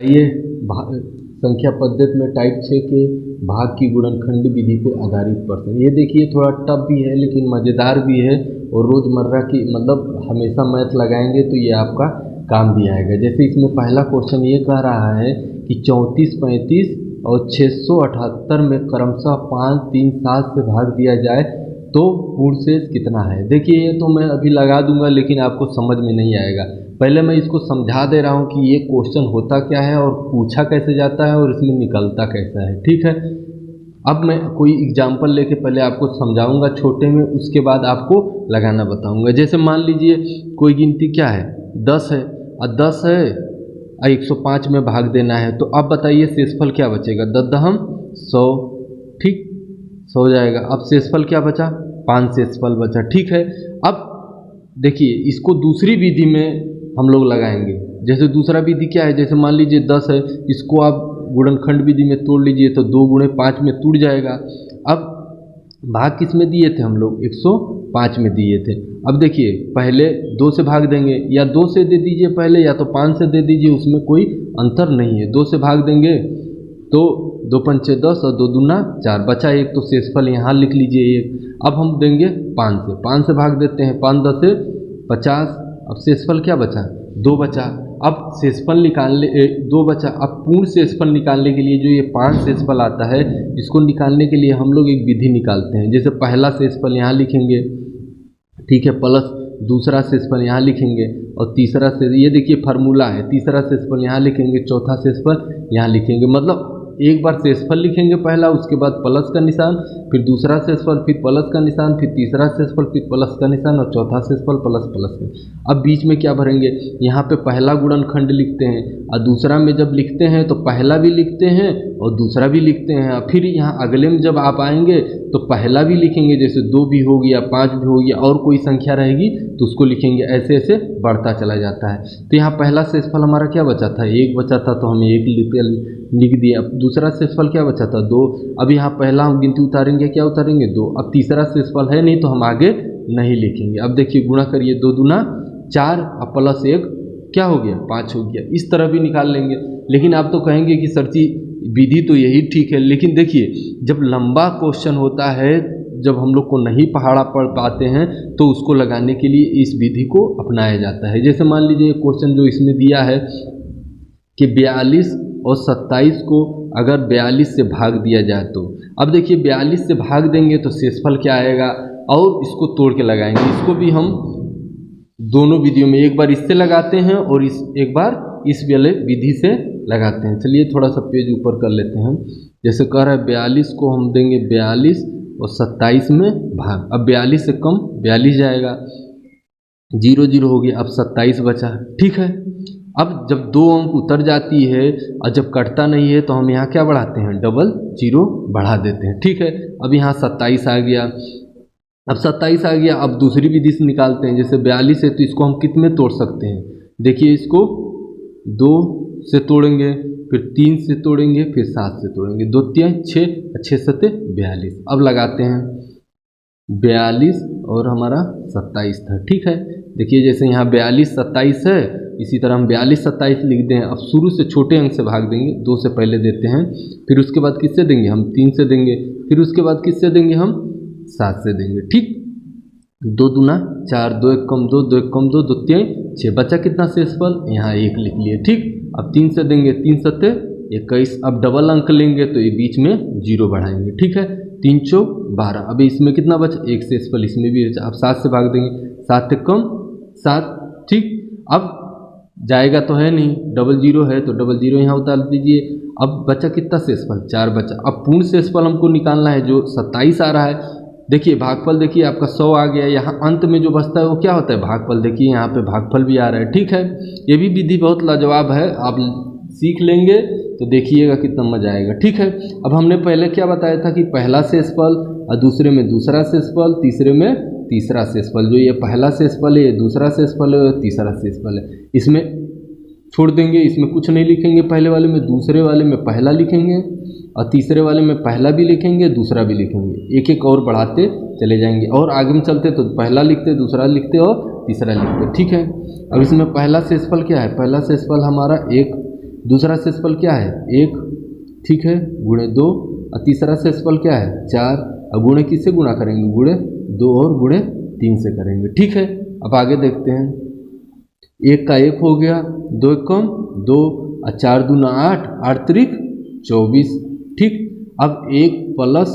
ये संख्या पद्धति में टाइप 6 के भाग की गुणनखंड विधि पे आधारित प्रश्न। ये देखिए थोड़ा टफ भी है लेकिन मज़ेदार भी है और रोज़मर्रा की मतलब हमेशा मैथ लगाएंगे तो ये आपका काम भी आएगा। जैसे इसमें पहला क्वेश्चन ये कह रहा है कि 34, 35 और 678 में क्रमशः 5, 3, 7 से भाग दिया जाए तो पूर्ण शेष कितना है। देखिए ये तो मैं अभी लगा दूंगा लेकिन आपको समझ में नहीं आएगा। पहले मैं इसको समझा दे रहा हूँ कि ये क्वेश्चन होता क्या है और पूछा कैसे जाता है और इसमें निकलता कैसा है, ठीक है। अब मैं कोई एग्जाम्पल लेके पहले आपको समझाऊंगा छोटे में, उसके बाद आपको लगाना बताऊंगा। जैसे मान लीजिए कोई गिनती क्या है 10 है और 10 है और 105 में भाग देना है, तो अब बताइए शेषफल क्या बचेगा। 10 दहम 100, ठीक 100 जाएगा। अब शेषफल क्या बचा 5 शेषफल बचा, ठीक है। अब देखिए इसको दूसरी विधि में हम लोग लगाएंगे। जैसे दूसरा विधि क्या है, जैसे मान लीजिए 10 है, इसको आप गुणनखंड विधि में तोड़ लीजिए तो 2 गुणे 5 में टूट जाएगा। अब भाग किस में दिए थे हम लोग 105 में दिए थे। अब देखिए पहले 2 से भाग देंगे, या 2 से दे दीजिए पहले या तो 5 से दे दीजिए, उसमें कोई अंतर नहीं है। 2 से भाग देंगे तो 2 पंचे 10 और 2 दूना 4 बचा एक, तो शेषफल यहाँ लिख लीजिए 1। अब हम देंगे 5 से भाग देते हैं, 5 10 से 50। अब शेषफल क्या बचा 2 बचा। अब शेषफल निकालने 2 बचा। अब पूर्ण शेषफल निकालने के लिए जो ये 5 शेषफल आता है, इसको निकालने के लिए हम लोग एक विधि निकालते हैं। जैसे पहला शेषफल यहाँ लिखेंगे, ठीक है, प्लस दूसरा शेषफल यहाँ लिखेंगे और तीसरा से ये देखिए फार्मूला है, तीसरा शेषफल यहाँ लिखेंगे, चौथा शेषफल यहाँ लिखेंगे। मतलब एक बार शेषफल लिखेंगे पहला, उसके बाद प्लस का निशान, फिर दूसरा शेषफल, फिर प्लस का निशान, फिर तीसरा शेषफल, फिर प्लस का निशान और चौथा शेषफल प्लस का। अब बीच में क्या भरेंगे, यहाँ पे पहला गुणनखंड लिखते हैं और दूसरा में जब लिखते हैं तो पहला भी लिखते हैं और दूसरा भी लिखते हैं। फिर यहाँ अगले में जब आप आएंगे तो पहला भी लिखेंगे, जैसे 2 भी हो गया, 5 भी हो गया, और कोई संख्या रहेगी तो उसको लिखेंगे। ऐसे ऐसे बढ़ता चला जाता है। तो यहाँ पहला शेषफल हमारा क्या बचा था 1 बचा था, तो हमें 1 लिख दिया। अब दूसरा शेषफल क्या बचा था 2। अब यहाँ पहला हम गिनती उतारेंगे, क्या उतारेंगे 2। अब तीसरा शेषफल है नहीं तो हम आगे नहीं लिखेंगे। अब देखिए गुणा करिए, 2 दूना 4 और प्लस 1 क्या हो गया 5 हो गया। इस तरह भी निकाल लेंगे। लेकिन आप तो कहेंगे कि सर जी विधि तो यही ठीक है, लेकिन देखिए जब लंबा क्वेश्चन होता है, जब हम लोग को नहीं पढ़ा पढ़ पाते हैं तो उसको लगाने के लिए इस विधि को अपनाया जाता है। जैसे मान लीजिए क्वेश्चन जो इसमें दिया है कि 42 और 27 को अगर 42 से भाग दिया जाए तो, अब देखिए 42 से भाग देंगे तो शेषफल क्या आएगा, और इसको तोड़ के लगाएंगे। इसको भी हम दोनों विधियों में एक बार इससे लगाते हैं और एक बार इस वाले विधि से लगाते हैं। चलिए थोड़ा सा पेज ऊपर कर लेते हैं। जैसे कह रहा है 42 को हम देंगे 42 और 27 में भाग। अब 42 से कम 42 जाएगा, 0 0 हो गया, अब 27 बचा, ठीक है। अब जब 2 अंक उतर जाती है और जब कटता नहीं है तो हम यहाँ क्या बढ़ाते हैं, डबल 0 बढ़ा देते हैं, ठीक है। अब यहाँ 27 आ गया। अब 27 आ गया, अब दूसरी विधि से निकालते हैं। जैसे 42 है तो इसको हम कितने तोड़ सकते हैं, देखिए इसको 2 से तोड़ेंगे, फिर 3 से तोड़ेंगे, फिर 7 से तोड़ेंगे, 2 3 6, 6 7 42। अब लगाते हैं 42 और हमारा 27 था, ठीक है। देखिए जैसे यहाँ 42 27 है, इसी तरह हम 42 27 लिख दें। अब शुरू से छोटे अंक से भाग देंगे, 2 से पहले देते हैं, फिर उसके बाद किससे देंगे हम 3 से देंगे, फिर उसके बाद किससे देंगे हम 7 से देंगे, ठीक। 2 दूना 4, 2 1 कम 2, 2 1 कम 2, 2 3 6, बचा कितना शेषफल, यहाँ 1 लिख लिए, ठीक। अब 3 से देंगे, 3 7 21। अब डबल अंक लेंगे तो ये बीच में 0 बढ़ाएंगे, ठीक है। 3 चौक 12। अब इसमें कितना बचा, 1 शेषफल इसमें भी बचा। अब 7 से भाग देंगे, 7 कम 7, ठीक। अब जाएगा तो है नहीं, डबल 0 है तो डबल 0 यहाँ उतार दीजिए। अब बचा कितना शेषफल, 4 बचा। अब पूर्ण शेषफल हमको निकालना है जो 27 आ रहा है। देखिए भागफल देखिए आपका 100 आ गया। यहाँ अंत में जो बचता है वो क्या होता है, भागफल। देखिए यहाँ पे भागफल भी आ रहा है, ठीक है। ये भी विधि बहुत लाजवाब है, आप सीख लेंगे तो देखिएगा कितना मजा आएगा, ठीक है। अब हमने पहले क्या बताया था कि पहला शेषफल और दूसरे में दूसरा शेषफल, तीसरे में तीसरा शेषफल। जो ये पहला शेषफल है, ये दूसरा शेषफल है, तीसरा शेषफल है। इसमें छोड़ देंगे, इसमें कुछ नहीं लिखेंगे पहले वाले में, दूसरे वाले में पहला लिखेंगे और तीसरे वाले में पहला भी लिखेंगे, दूसरा भी लिखेंगे। एक एक और बढ़ाते चले जाएंगे और आगे में चलते तो पहला लिखते, दूसरा लिखते और तीसरा लिखते, ठीक है। अब इसमें पहला शेषफल क्या है, पहला शेषफल हमारा 1 दूसरा शेषफल क्या है 1, ठीक है, गुणे 2, और तीसरा शेषफल क्या है 4, और गुणे किससे गुणा करेंगे, गुणे 2 और गुणे 3 से करेंगे, ठीक है। अब आगे देखते हैं, 1 का 1 हो गया, 2 कम 2, और 4 दूना 8, 8 त्रिक 24, ठीक। अब 1 प्लस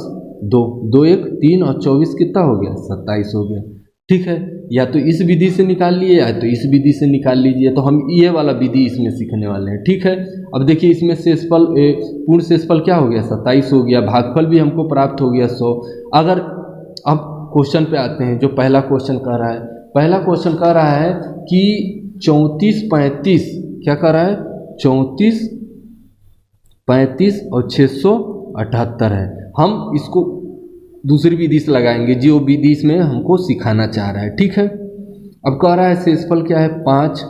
2, 2 1 3 और 24 कितना हो गया 27 हो गया, ठीक है। या तो इस विधि से निकाल लिए या तो इस विधि से निकाल लीजिए, तो हम ये वाला विधि इसमें सीखने वाले हैं, ठीक है। अब देखिए इसमें शेषफल पूर्ण शेषफल क्या हो गया 27 हो गया, भागफल भी हमको प्राप्त हो गया 100। अगर अब क्वेश्चन पे आते हैं, जो पहला क्वेश्चन कह रहा है, पहला क्वेश्चन कह रहा है कि 34 35 क्या कह रहा है 34 35 और 678 है। हम इसको दूसरी विधि से लगाएंगे जो विधि इसमें हमको सिखाना चाह रहा है, ठीक है। अब कह रहा है शेषफल क्या है 5,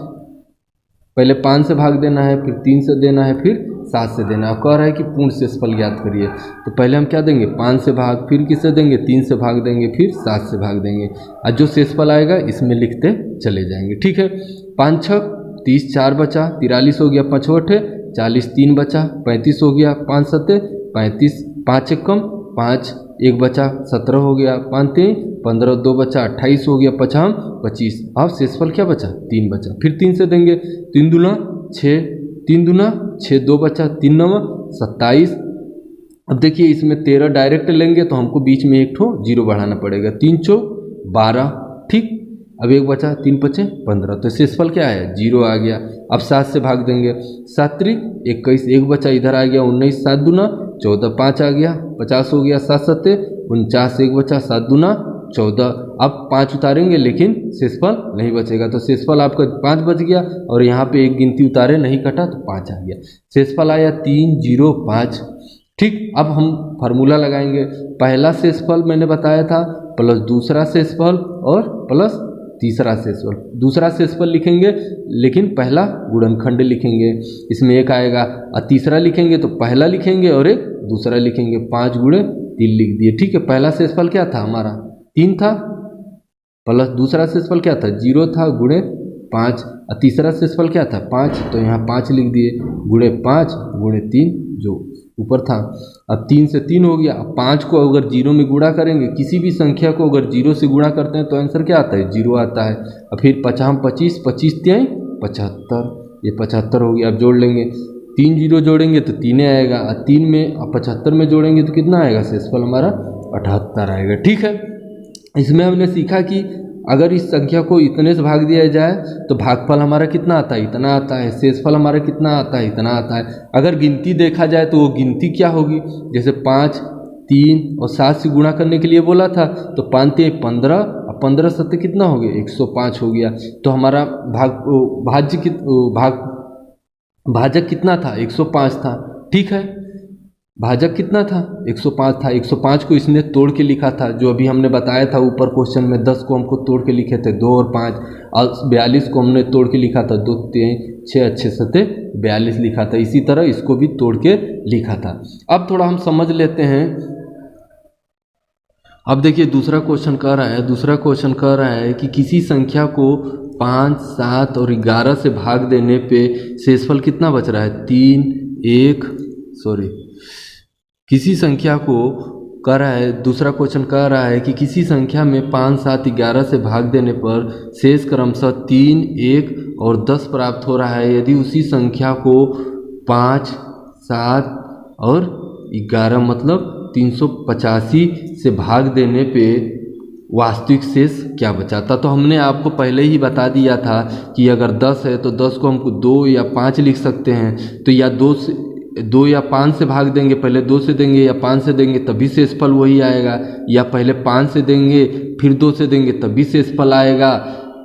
पहले 5 से भाग देना है, फिर 3 से देना है, फिर 7 से देना है। अब कह रहा है कि पूर्ण शेषफल ज्ञात करिए, तो पहले हम क्या देंगे 5 से भाग, फिर किससे देंगे 3 से भाग देंगे, फिर 7 से भाग देंगे, और जो शेषफल आएगा इसमें लिखते चले जाएंगे, ठीक है। 5 6 30, 4 बचा 43 हो गया, 5 8 40, 3 बचा 35 हो गया, 5 7 35, 5 1 कम 5, 1 बचा 17 हो गया, 5 3 15, 2 बचा 28 हो गया, 5 25। अब शेषफल क्या बचा 3 बचा, फिर 3 से देंगे, 3 दूना 6, 3 दूना 6, 2 बचा 3 9 27। अब देखिए इसमें 13 डायरेक्ट लेंगे तो हमको बीच में एक ठो जीरो बढ़ाना पड़ेगा, 3 4 12, ठीक। अब 1 बचा 3 5 15, तो शेषफल क्या है 0 आ गया। अब 7 से भाग देंगे, 7 3 21, 1 बचा इधर आ गया 19, 7 दूना 14, 5 आ गया 50 हो गया, 7 7 49, 1 बचा 7 दूना 14। अब 5 उतारेंगे लेकिन शेषफल नहीं बचेगा, तो शेषफल आपका 5 बच गया, और यहाँ पे एक गिनती उतारे नहीं कटा तो 5 आ गया, शेषफल आया 3 0 5, ठीक। अब हम फार्मूला लगाएंगे, पहला शेषफल मैंने बताया था प्लस दूसरा शेषफल और प्लस तीसरा शेषफल। दूसरा शेषफल लिखेंगे लेकिन पहला गुणनखंड लिखेंगे, इसमें 1 आएगा, और तीसरा लिखेंगे तो पहला लिखेंगे और एक दूसरा लिखेंगे, 5 गुणे 3 लिख दिए, ठीक है। पहला शेषफल क्या था हमारा 3 था, प्लस दूसरा शेषफल क्या था 0 था, गुणे 5, और तीसरा शेषफल क्या था 5, तो यहाँ 5 लिख दिए, गुणे 5 गुणे 3 जो ऊपर था। अब 3 से 3 हो गया, अब 5 को अगर 0 में गुणा करेंगे, किसी भी संख्या को अगर 0 से गुणा करते हैं तो आंसर क्या आता है 0 आता है। अब फिर 5 25, 25 3 75, ये 75 हो गया। अब जोड़ लेंगे, 3 0 जोड़ेंगे तो 3 आएगा, और 3 में 75 में जोड़ेंगे तो कितना आएगा शेषफल हमारा 78 आएगा, ठीक है। इसमें हमने सीखा कि अगर इस संख्या को इतने से भाग दिया जाए तो भागफल हमारा कितना आता है इतना आता है, शेषफल हमारा कितना आता है इतना आता है। अगर गिनती देखा जाए तो वो गिनती क्या होगी, जैसे 5 3 और 7 से गुणा करने के लिए बोला था, तो 5 3 15 और 15 7 कितना हो गया 105 हो गया। तो हमारा भाजक कितना था 105 था, ठीक है। भाजक कितना था 105 था, 105 को इसने तोड़ के लिखा था, जो अभी हमने बताया था ऊपर क्वेश्चन में। 10 को हमको तोड़ के लिखे थे 2 और 5, और 42 को हमने तोड़ के लिखा था 2 3 6 अच्छे 7 42 लिखा था। इसी तरह इसको भी तोड़ के लिखा था। अब थोड़ा हम समझ लेते हैं। अब देखिए दूसरा क्वेश्चन कह रहा है, दूसरा क्वेश्चन कह रहा है कि किसी संख्या को 5 7 और 11 से भाग देने पे शेषफल कितना बच रहा है 3 1 किसी संख्या को कह रहा है, दूसरा क्वेश्चन कह रहा है कि किसी संख्या में 5 7 11 से भाग देने पर शेष क्रमशः 3 1 और 10 प्राप्त हो रहा है। यदि उसी संख्या को 5 7 और 11 मतलब 385 से भाग देने पे वास्तविक शेष क्या बचाता। तो हमने आपको पहले ही बता दिया था कि अगर 10 है तो 10 को हमको 2 या 5 लिख सकते हैं, तो या 2 या 5 से भाग देंगे, पहले 2 से देंगे या 5 से देंगे तभी शेषफल वही आएगा, या पहले 5 से देंगे फिर 2 से देंगे तभी शेषफल आएगा।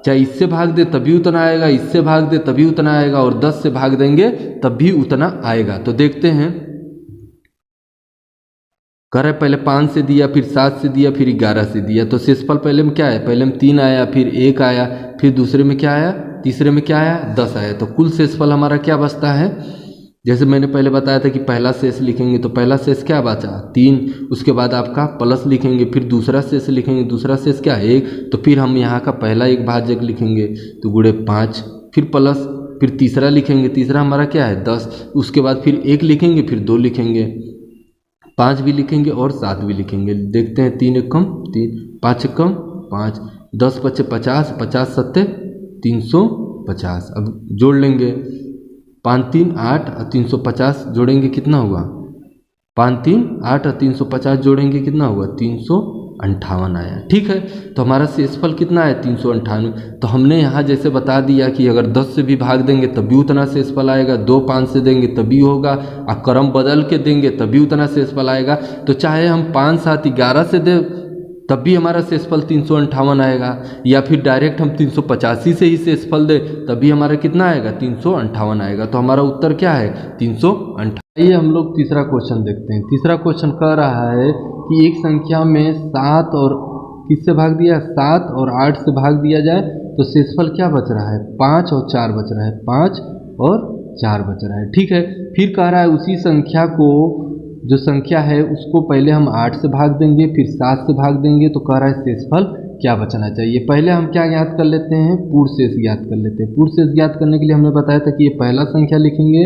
चाहे इससे भाग दे तभी उतना आएगा, इससे भाग दे तभी उतना आएगा, और 10 से भाग देंगे तब भी उतना आएगा। तो देखते हैं, कह रहे पहले 5 से दिया, फिर 7 से दिया, फिर 11 से दिया, तो शेषफल पहले में क्या है, पहले में 3 आया, फिर 1 आया, फिर दूसरे में क्या आया, तीसरे में क्या आया 10 आया। तो कुल शेषफल हमारा क्या बचता है, जैसे मैंने पहले बताया था कि पहला शेष लिखेंगे तो पहला शेष क्या बचा 3, उसके बाद आपका प्लस लिखेंगे, फिर दूसरा शेष लिखेंगे, दूसरा शेष क्या 1, तो फिर हम यहाँ का पहला एक भाजक लिखेंगे तो गुणे 5, फिर प्लस फिर तीसरा लिखेंगे, तीसरा हमारा क्या है 10, उसके बाद फिर 1 लिखेंगे, फिर 2 लिखेंगे, 5 भी लिखेंगे और 7 भी लिखेंगे। देखते हैं 3 एकम 3, 5 एकम 5, 10 पचे 50, 50 सत्ते 350। अब जोड़ लेंगे 5 3 8 और 350 जोड़ेंगे कितना हुआ, 5 3 8 और 350 जोड़ेंगे कितना हुआ 358 आया। ठीक है, तो हमारा शेषफल कितना है 358। तो हमने यहाँ जैसे बता दिया कि अगर 10 से भी भाग देंगे तब भी उतना शेषफल आएगा, 2 5 से देंगे तभी होगा, और क्रम बदल के देंगे तभी उतना शेषफल आएगा। तो चाहे हम 5 7 11 से दें तब भी हमारा शेषफल 358 आएगा, या फिर डायरेक्ट हम 385 से ही शेषफल दें तभी हमारा कितना आएगा 358 आएगा। तो हमारा उत्तर क्या है 358। ये हम लोग तीसरा क्वेश्चन देखते हैं। तीसरा क्वेश्चन कह रहा है कि एक संख्या में 7 और किससे भाग दिया, 7 और 8 से भाग दिया जाए तो शेषफल क्या बच रहा है 5 और 4 बच रहा है, 5 और 4 बच रहा है। ठीक है, फिर कह रहा है उसी संख्या को, जो संख्या है उसको पहले हम 8 से भाग देंगे, फिर 7 से भाग देंगे, तो कह रहा है शेषफल क्या बचना चाहिए। पहले हम क्या ज्ञात कर लेते हैं, पूर्ण शेष ज्ञात कर लेते हैं। पूर्ण शेष ज्ञात करने के लिए हमने बताया था कि ये पहला संख्या लिखेंगे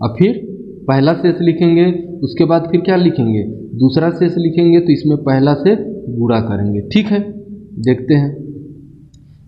और फिर पहला शेष लिखेंगे, उसके बाद फिर क्या लिखेंगे दूसरा शेष लिखेंगे, तो इसमें पहला से गुणा करेंगे। ठीक है, देखते हैं।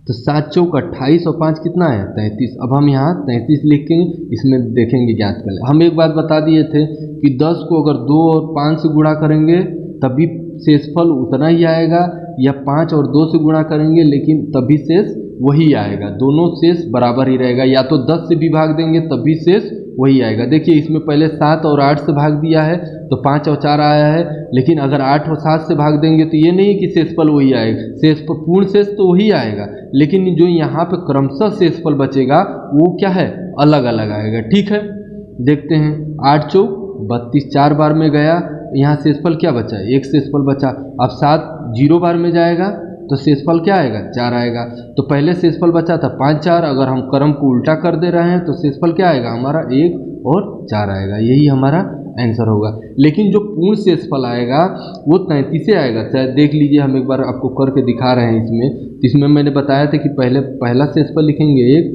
तो 7 चौक 28 और 5 कितना है 33। अब हम यहाँ 33 लिखेंगे, इसमें देखेंगे ज्ञात कर ले। हम एक बात बता दिए थे कि 10 को अगर 2 और 5 से गुणा करेंगे तभी शेषफल उतना ही आएगा, या 5 और 2 से गुणा करेंगे लेकिन तभी शेष वही आएगा, दोनों शेष बराबर ही रहेगा। या तो 10 से भी भाग देंगे तभी शेष वही आएगा। देखिए इसमें पहले 7 और 8 से भाग दिया है तो 5 और 4 आया है, लेकिन अगर 8 और 7 से भाग देंगे तो ये नहीं कि शेषफल वही आएगा, शेषफल पूर्ण शेष तो वही आएगा, लेकिन जो यहाँ पे क्रमशः शेषफल बचेगा वो क्या है अलग अलग आएगा। ठीक है, देखते हैं। 8 चौक 32 4 बार में गया, यहाँ शेषफल क्या बचा, 1 शेषफल बचा। अब 7 0 बार में जाएगा तो शेषफल क्या आएगा 4 आएगा। तो पहले शेषफल बचा था 5 4, अगर हम क्रम को उल्टा कर दे रहे हैं तो शेषफल क्या आएगा हमारा 1 और 4 आएगा, यही हमारा आंसर होगा। लेकिन जो पूर्ण शेषफल आएगा वो 33 से आएगा। चाहे देख लीजिए, हम एक बार आपको करके दिखा रहे हैं इसमें। तो इसमें मैंने बताया था कि पहले पहला शेषफल लिखेंगे 1,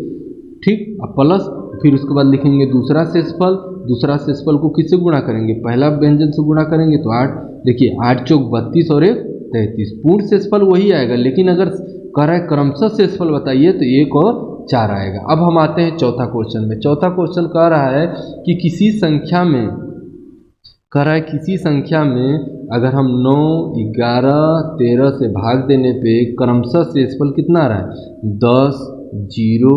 ठीक, अब प्लस, फिर उसके बाद लिखेंगे दूसरा शेषफल। दूसरा शेषफल को किससे गुणा करेंगे, पहला व्यंजन से गुणा करेंगे तो 8। देखिए 8 चौक 32 और 1 33, पूर्ण शेषफल वही आएगा, लेकिन अगर कह रहा है क्रमशः शेषफल बताइए तो 1 और 4 आएगा। अब हम आते हैं चौथा क्वेश्चन में। चौथा क्वेश्चन कह रहा है कि किसी संख्या में, कह रहा है किसी संख्या में अगर हम 9 11 13 से भाग देने पे क्रमशः शेषफल कितना आ रहा है 10 0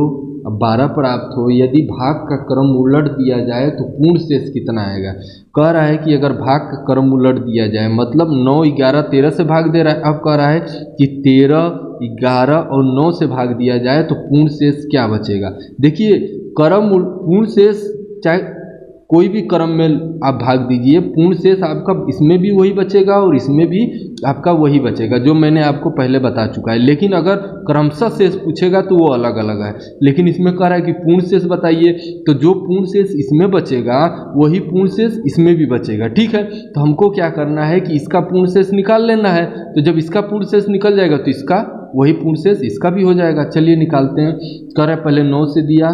12 प्राप्त हो, यदि भाग का क्रम उलट दिया जाए तो पूर्ण शेष कितना आएगा। कह रहा है कि अगर भाग का क्रम उलट दिया जाए, मतलब 9 11 13 से भाग दे रहा है, अब कह रहा है कि 13 11 और 9 से भाग दिया जाए तो पूर्ण शेष क्या बचेगा। देखिए क्रम पूर्ण शेष चाहे कोई भी क्रम में आप भाग दीजिए, पूर्ण शेष आपका इसमें भी वही बचेगा और इसमें भी आपका वही बचेगा, जो मैंने आपको पहले बता चुका है। लेकिन अगर क्रमशः शेष पूछेगा तो वो अलग अलग है, लेकिन इसमें कह रहा है कि पूर्ण शेष बताइए, तो जो पूर्ण शेष इसमें बचेगा वही पूर्ण शेष इसमें भी बचेगा। ठीक है, तो हमको क्या करना है कि इसका पूर्ण शेष निकाल लेना है। तो जब इसका पूर्ण शेष निकल जाएगा तो इसका वही पूर्ण शेष इसका भी हो जाएगा। चलिए निकालते हैं। कह रहा है पहले 9 से दिया,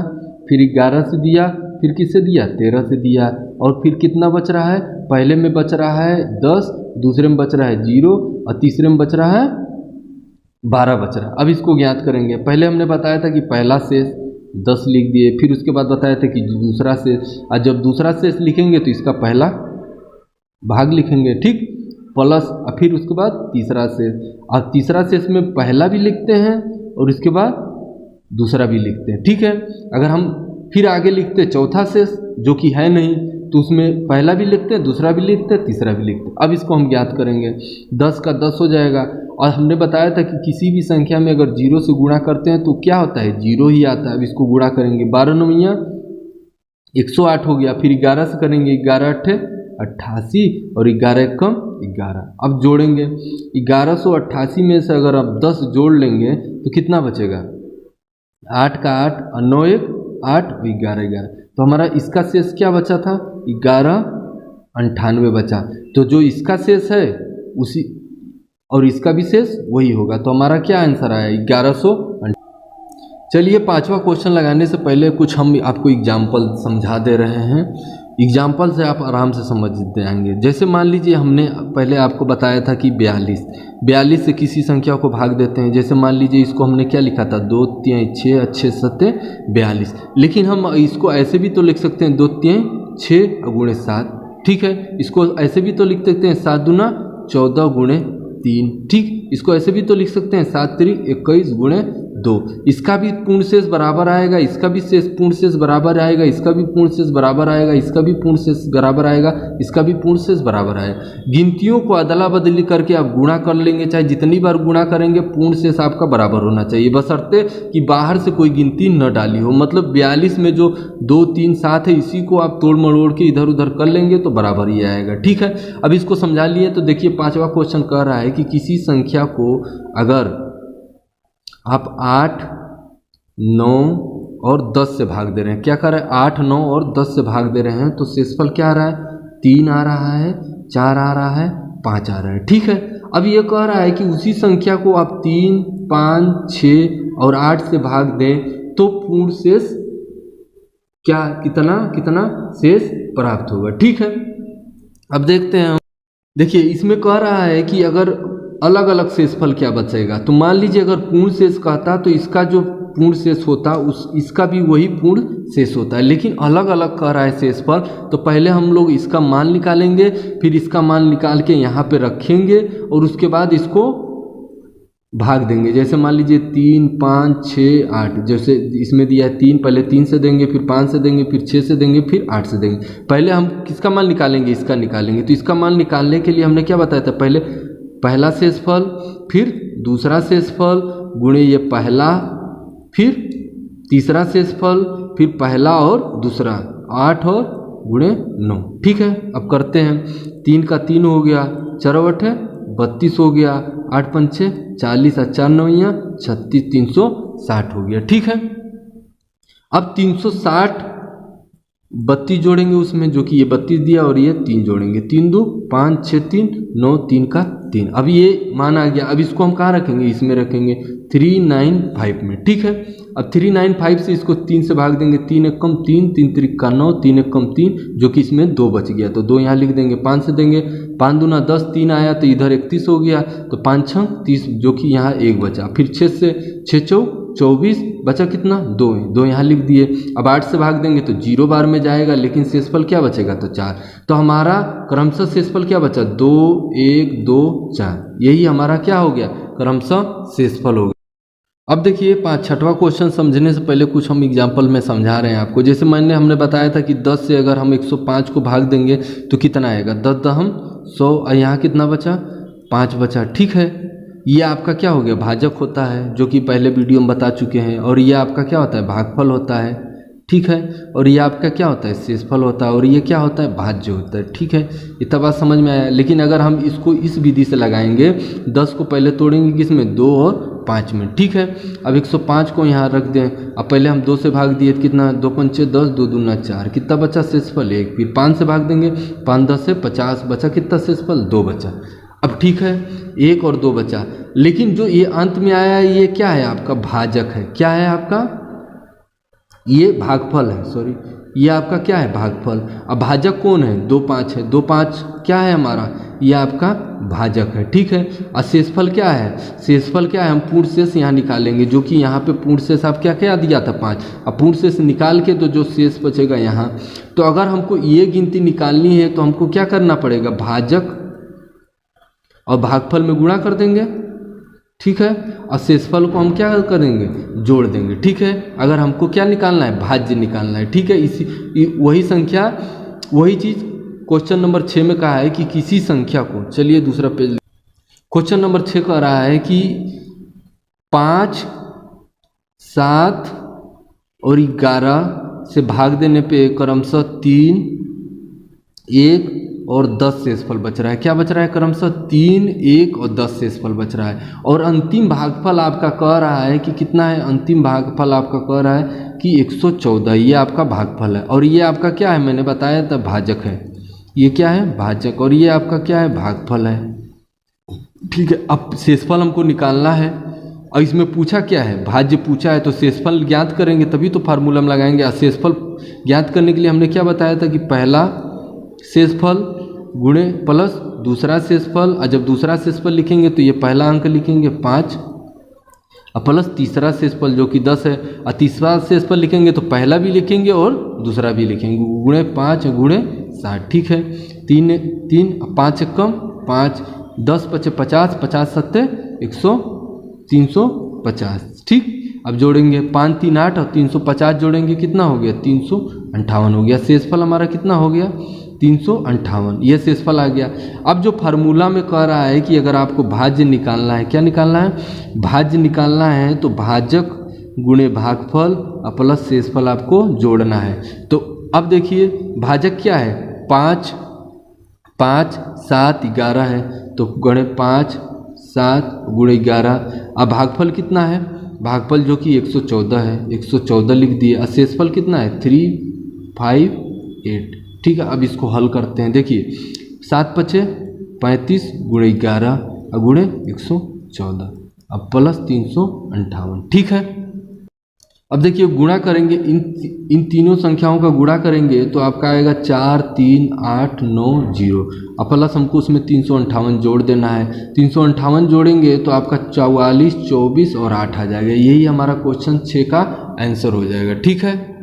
फिर 11 से दिया, फिर किससे दिया 13 से दिया, और फिर कितना बच रहा है, पहले में बच रहा है 10, दूसरे में बच रहा है 0 और तीसरे में बच रहा है 12 बच रहा है। अब इसको ज्ञात करेंगे। पहले हमने बताया था कि पहला शेष 10 लिख दिए, फिर उसके बाद बताया था कि दूसरा शेष, और जब दूसरा शेष लिखेंगे तो इसका पहला भाग लिखेंगे, ठीक, प्लस, और फिर उसके बाद तीसरा शेष, और तीसरा शेष में पहला भी लिखते हैं और इसके बाद दूसरा भी लिखते हैं। ठीक है, अगर हम फिर आगे लिखते हैं चौथा शेष जो कि है नहीं, तो उसमें पहला भी लिखते हैं, दूसरा भी लिखते हैं, तीसरा भी लिखते हैं। अब इसको हम ज्ञात करेंगे। 10 का 10 हो जाएगा, और हमने बताया था कि किसी भी संख्या में अगर 0 से गुणा करते हैं तो क्या होता है 0 ही आता है। अब इसको गुणा करेंगे, 12 9 108 हो गया, फिर 11 से करेंगे, 11 8 88 और 11 कम 11। अब जोड़ेंगे 1188 में से अगर आप 10 जोड़ लेंगे तो कितना बचेगा, 8 का 8 और 9 1 8 और 11 11। तो हमारा इसका शेष क्या बचा था 1198 बचा। तो जो इसका शेष है उसी और इसका भी शेष वही होगा। तो हमारा क्या आंसर आया 1100। चलिए पांचवा क्वेश्चन लगाने से पहले कुछ हम आपको एग्जाम्पल समझा दे रहे हैं। एग्जाम्पल से आप आराम से समझ जाएंगे। जैसे मान लीजिए हमने पहले आपको बताया था कि 42 से किसी संख्या को भाग देते हैं। जैसे मान लीजिए इसको हमने क्या लिखा था, 2 3 6 अच्छे 7 42। लेकिन हम इसको ऐसे भी तो लिख सकते हैं 2 3 6 गुणे 7, ठीक है। इसको ऐसे भी तो लिख सकते हैं 7 दूना 14 गुणे 3, ठीक। इसको ऐसे भी तो लिख सकते हैं 7 3 21 गुणे 2। इसका भी पूर्ण शेष बराबर आएगा, इसका भी शेष पूर्ण शेष बराबर आएगा, इसका भी पूर्ण शेष बराबर आएगा, इसका भी पूर्ण शेष बराबर आएगा, इसका भी पूर्ण शेष बराबर आएगा। गिनतियों को अदला बदली करके आप गुणा कर लेंगे, चाहे जितनी बार गुणा करेंगे पूर्ण शेष आपका बराबर होना चाहिए, बशर्ते कि बाहर से कोई गिनती न डाली हो। मतलब 42 में जो 2 3 7 है इसी को आप तोड़ मरोड़ के इधर उधर कर लेंगे तो बराबर ही आएगा, ठीक है। अब इसको समझा लिए तो देखिए पांचवा क्वेश्चन कह रहा है कि किसी संख्या को अगर आप 8 9 और 10 से भाग दे रहे हैं, क्या कर रहे हैं 8 9 और 10 से भाग दे रहे हैं, तो शेषफल क्या आ रहा है, 3 आ रहा है, 4 आ रहा है, 5 आ रहा है, ठीक है। अब ये कह रहा है कि उसी संख्या को आप 3 5 6 और 8 से भाग दें तो पूर्ण शेष क्या कितना शेष प्राप्त होगा, ठीक है। अब देखते हैं, देखिए इसमें कह रहा है कि अगर अलग अलग शेषफल क्या बचेगा। तो मान लीजिए अगर पूर्ण शेष कहता तो इसका जो पूर्ण शेष होता इसका भी वही पूर्ण शेष होता है, लेकिन अलग अलग कह रहा है शेषफल। तो पहले हम लोग इसका मान निकालेंगे, फिर इसका मान निकाल के यहाँ पे रखेंगे और उसके बाद इसको भाग देंगे। जैसे मान लीजिए 3 5 6 8, जैसे इसमें दिया है 3, पहले 3 से देंगे, फिर 5 से देंगे, फिर 6 से देंगे, फिर 8 से देंगे। पहले हम किसका मान निकालेंगे, इसका निकालेंगे। तो इसका मान निकालने के लिए हमने क्या बताया था, पहले पहला शेषफल, फिर दूसरा शेषफल गुणे ये पहला, फिर तीसरा शेषफल, फिर पहला और दूसरा, 8 और गुणे 9, ठीक है। अब करते हैं, 3 का 3 हो गया, 4 8 32 हो गया, 8 5 40 और 4 9 36, 360 हो गया, ठीक है। अब 360 32 जोड़ेंगे उसमें, जो कि ये 32 दिया और ये 3 जोड़ेंगे, 3 2 5 6 3 9 3 का 3। अब ये मान आ गया। अब इसको हम कहाँ रखेंगे, इसमें रखेंगे 395 में, ठीक है। अब 395 से इसको 3 से भाग देंगे, 3 1 कम 3 3 3 का 9 3 1 कम 3, जो कि इसमें 2 बच गया तो 2 यहाँ लिख देंगे। 5 से देंगे, 5 दूना 10, 3 आया तो इधर 31 हो गया, तो 5 6 30, जो कि यहाँ 1 बचा। फिर 6 से 6 4 24 बचा, कितना 2 यहाँ लिख दिए। अब 8 से भाग देंगे तो 0 बार में जाएगा, लेकिन शेषफल क्या बचेगा, तो 4। तो हमारा क्रमशः शेषफल क्या बचा, 2 1 2 4, यही हमारा क्या हो गया, क्रमशः शेषफल हो गया। अब देखिए छठवां क्वेश्चन समझने से पहले कुछ हम एग्जाम्पल में समझा रहे हैं आपको। जैसे हमने बताया था कि 10 से अगर हम 105 को भाग देंगे तो कितना आएगा, 10 10 100, और यहाँ कितना बचा, 5 बचा, ठीक है। ये आपका क्या हो गया, भाजक होता है, जो कि पहले वीडियो में बता चुके हैं। और ये आपका क्या होता है, भागफल होता है, ठीक है। और ये आपका क्या होता है, शेषफल होता है। और ये क्या होता है, भाज्य होता है, ठीक है। इतना बात समझ में आया। लेकिन अगर हम इसको इस विधि से लगाएंगे, 10 को पहले तोड़ेंगे किसमें, 2 और 5 में, ठीक है। अब 105 को यहाँ रख दें। अब पहले हम 2 से भाग दिए, कितना 2 5 10, 2 दूना 4, कितना बचा शेषफल 1। फिर 5 से भाग देंगे, 5 10 से 50 बचा, कितना शेषफल 2 बचा। अब ठीक है, 1 और 2 बचा। लेकिन जो ये अंत में आया है ये क्या है, आपका भाजक है। क्या है आपका, ये भागफल है, सॉरी, ये आपका क्या है, भागफल। अब भाजक कौन है, 2 5 है, 2 5 क्या है हमारा, ये आपका भाजक है, ठीक है। और शेषफल क्या है, शेषफल क्या है, हम पूर्ण शेष यहाँ निकालेंगे, जो कि यहाँ पे पूर्ण शेष आप क्या क्या दिया था, 5। अब पूर्ण शेष निकाल के तो जो शेष बचेगा यहाँ, तो अगर हमको ये गिनती निकालनी है तो हमको क्या करना पड़ेगा, भाजक और भागफल में गुणा कर देंगे, ठीक है। और शेषफल को हम क्या करेंगे, जोड़ देंगे, ठीक है। अगर हमको क्या निकालना है, भाज्य निकालना है, ठीक है। इसी वही संख्या, वही चीज़ क्वेश्चन नंबर 6 में कहा है कि किसी संख्या को, चलिए दूसरा पेज, क्वेश्चन नंबर 6 कह रहा है कि 5 7 और 11 से भाग देने पे क्रमशः 3 1 और 10 शेषफल बच रहा है। क्या बच रहा है, क्रमशः 3 1 और 10 शेषफल बच रहा है। और अंतिम भागफल आपका कह रहा है कि कितना है, अंतिम भागफल आपका कह रहा है कि 114, ये आपका भागफल है। और ये आपका क्या है, मैंने बताया था भाजक है, ये क्या है, भाजक। और ये आपका क्या है, भागफल है, ठीक है। अब शेषफल हमको निकालना है, और इसमें पूछा क्या है, भाज्य पूछा है, तो शेषफल ज्ञात करेंगे तभी तो फार्मूला में लगाएंगे। और शेषफल ज्ञात करने के लिए हमने क्या बताया था कि पहला शेषफल गुणे प्लस दूसरा शेषफल, और जब दूसरा शेषफल लिखेंगे तो ये पहला अंक लिखेंगे 5 और प्लस तीसरा शेषफल जो कि 10 है, और तीसरा शेषफल लिखेंगे तो पहला भी लिखेंगे और दूसरा भी लिखेंगे, गुणे 5 गुणे 60। ठीक है, 3 3 5 कम 5, 10 5 50, 50 7 100 350। ठीक, अब जोड़ेंगे 5 3 8 और 350 जोड़ेंगे कितना हो गया 358 हो गया। शेषफल हमारा कितना हो गया 358, ये शेषफल आ गया। अब जो फार्मूला में कह रहा है कि अगर आपको भाज्य निकालना है, क्या निकालना है, भाज्य निकालना है, तो भाजक गुणे भागफल और प्लस शेषफल आपको जोड़ना है। तो अब देखिए भाजक क्या है 5 5 7 11 है, तो गुणे 5 7 गुणे 11। अब भागफल कितना है, भागफल जो कि 114 है, 114 लिख दिए। और शेषफल कितना है 358। ठीक है, अब इसको हल करते हैं। देखिए 7 5 35 गुणे 11 और गुणे 114 अब प्लस 358। ठीक है, अब देखिए गुणा करेंगे, इन तीनों संख्याओं का गुणा करेंगे तो आपका आएगा 4 3 8 9 0 और प्लस हमको उसमें 358 जोड़ देना है। 358 जोड़ेंगे तो आपका 44 24 और 8 आ जाएगा। यही हमारा क्वेश्चन 6 का आंसर हो जाएगा। ठीक है।